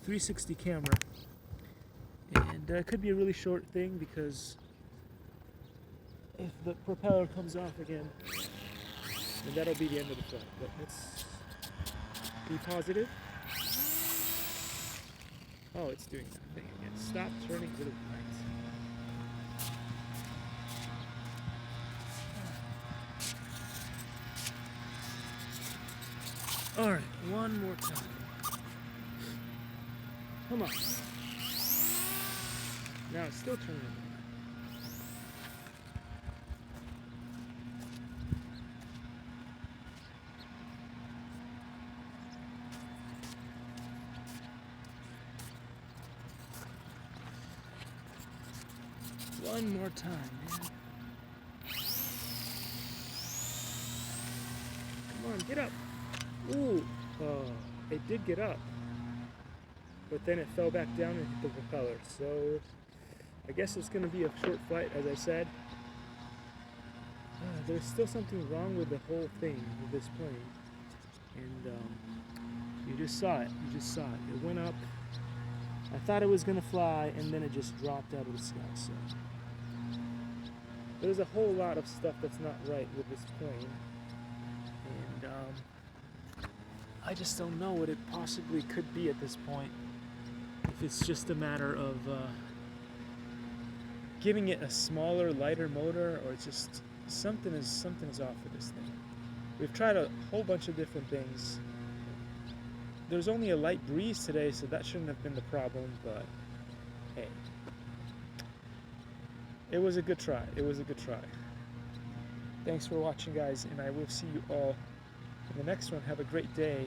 360 camera, and it could be a really short thing because if the propeller comes off again, then that'll be the end of the flight. But let's be positive. Oh, it's doing that thing again. Stop turning to the right. Alright, one more time. Come on. Now it's still turning to the right. One more time, man. Come on, get up. Ooh, it did get up. But then it fell back down and hit the propeller. So I guess it's going to be a short flight, as I said. There's still something wrong with the whole thing with this plane. And you just saw it. You just saw it. It went up. I thought it was going to fly, and then it just dropped out of the sky. So there's a whole lot of stuff that's not right with this plane. And I just don't know what it possibly could be at this point. If it's just a matter of giving it a smaller, lighter motor, or it's just something is off with this thing. We've tried a whole bunch of different things. There's only a light breeze today, so that shouldn't have been the problem, but hey. It was a good try. It was a good try. Thanks for watching, guys, and I will see you all in the next one. Have a great day.